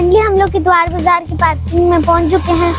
Finally हम लोग इतवार बाजार की पार्किंग में पहुंच चुके हैं।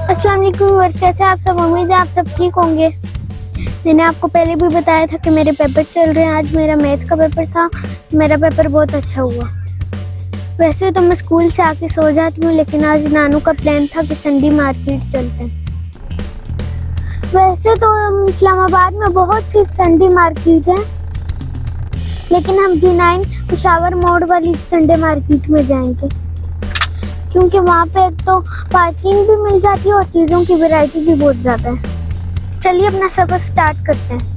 अस्सलाम वालेकुम, कैसे आप सब? उम्मीद है आप सब ठीक होंगे। मैंने आपको पहले भी बताया था कि मेरे पेपर चल रहे हैं। आज मेरा मैथ का पेपर था। मेरा पेपर बहुत अच्छा हुआ। वैसे तो मैं स्कूल से आके सो जाती हूँ, लेकिन आज नानू का प्लान था कि संडे मार्केट चलते हैं। वैसे तो इस्लामाबाद में बहुत सी संडे मार्केट है, लेकिन हम H-9 पेशावर मोड़ वाली संडे मार्केट में जाएंगे, क्योंकि वहाँ पे एक तो पार्किंग भी मिल जाती है और चीज़ों की वैरायटी भी बहुत ज़्यादा है। चलिए अपना सफ़र स्टार्ट करते हैं।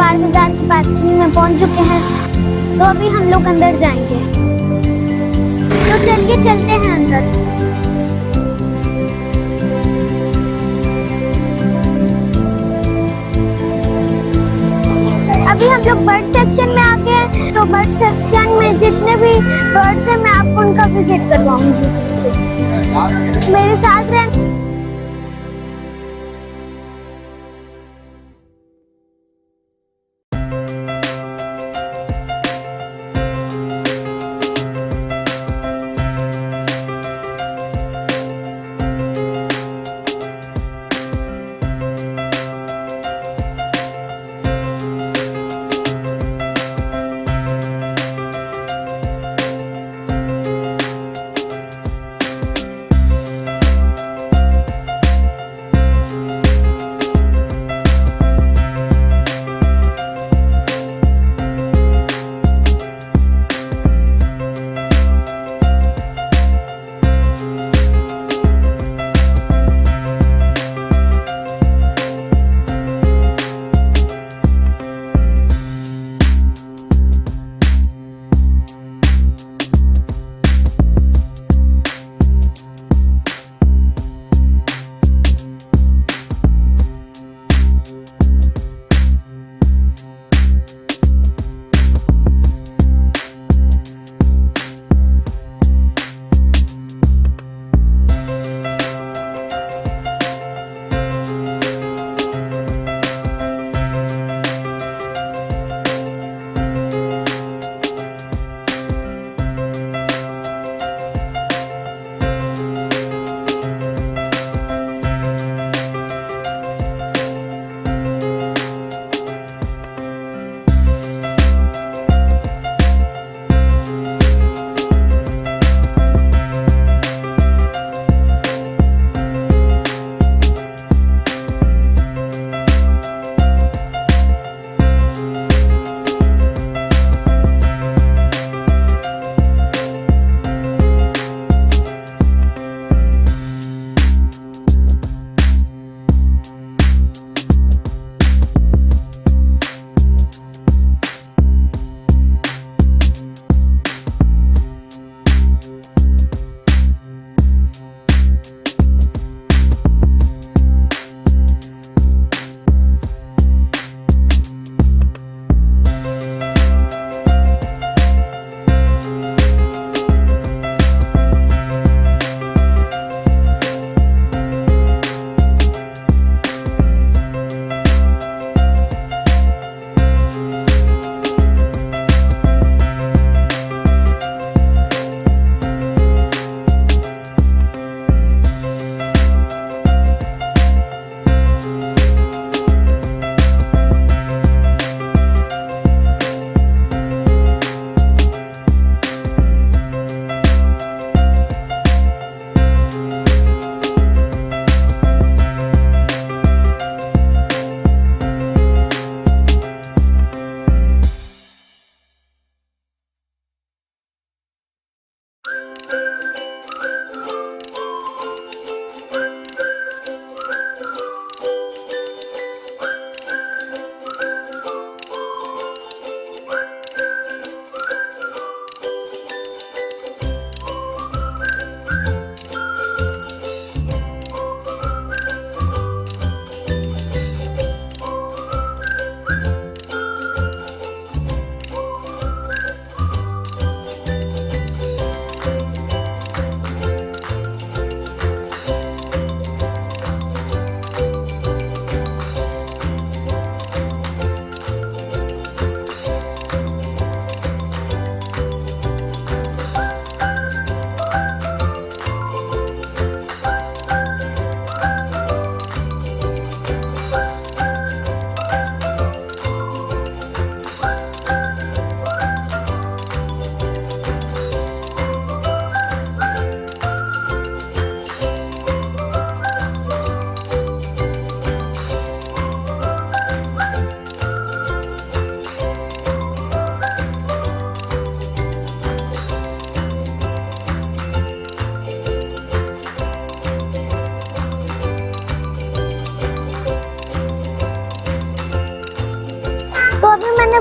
इतवार बाजार की पार्किंग में पहुंच चुके हैं, तो अभी हम लोग अंदर जाएंगे। तो चलिए चलते हैं अंदर। अभी हम लोग बर्ड सेक्शन में आ गए हैं, तो बर्ड सेक्शन में जितने भी बर्ड्स हैं मैं आपको उनका विजिट करवाऊंगी। मेरे साथ रहना।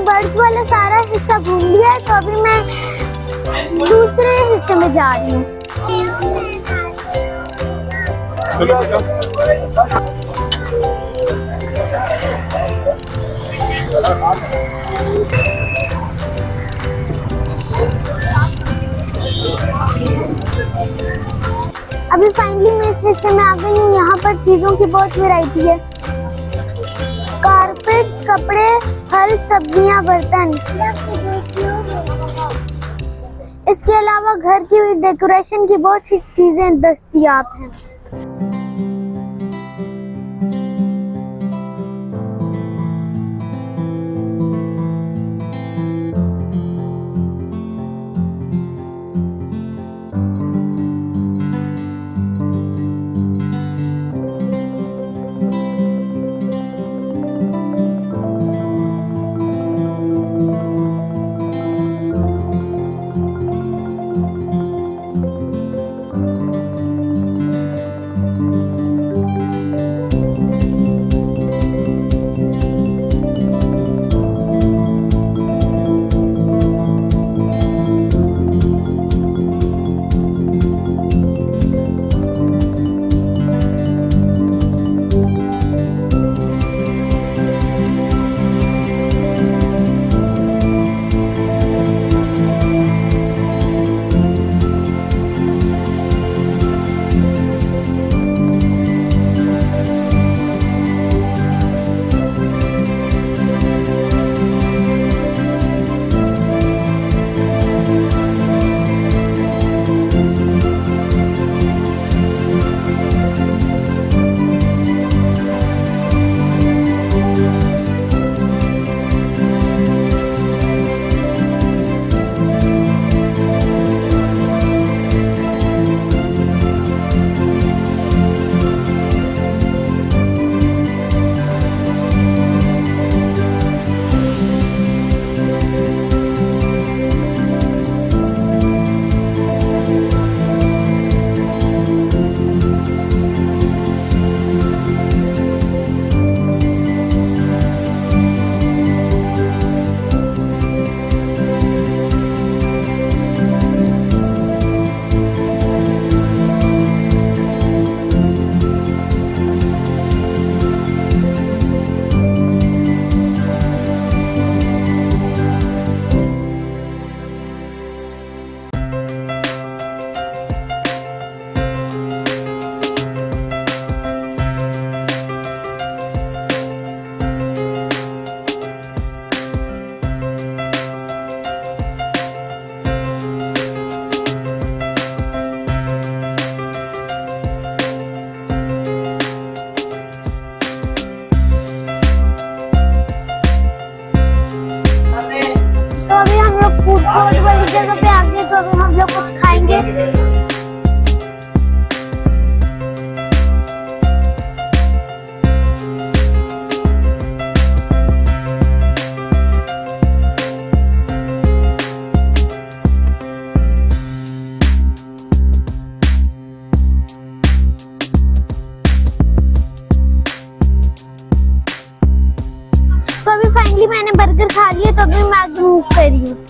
बर्ड्स वाला सारा हिस्सा घूम लिया है, तो अभी मैं दूसरे हिस्से में जा रही हूँ। अभी फाइनली मैं इस हिस्से में आ गई हूँ। यहाँ पर चीजों की बहुत वैरायटी है, कारपेट्स, कपड़े, फल, सब्जियाँ, बर्तन। इसके अलावा घर की डेकोरेशन की बहुत सी चीजें दस्तयाब हैं। कोर्ट वाली जगह पे आ गए, तो अभी हम लोग कुछ खाएंगे। तो अभी फाइनली मैंने बर्गर खा लिया, तो अभी मैं आगे मूव कर रही हूँ।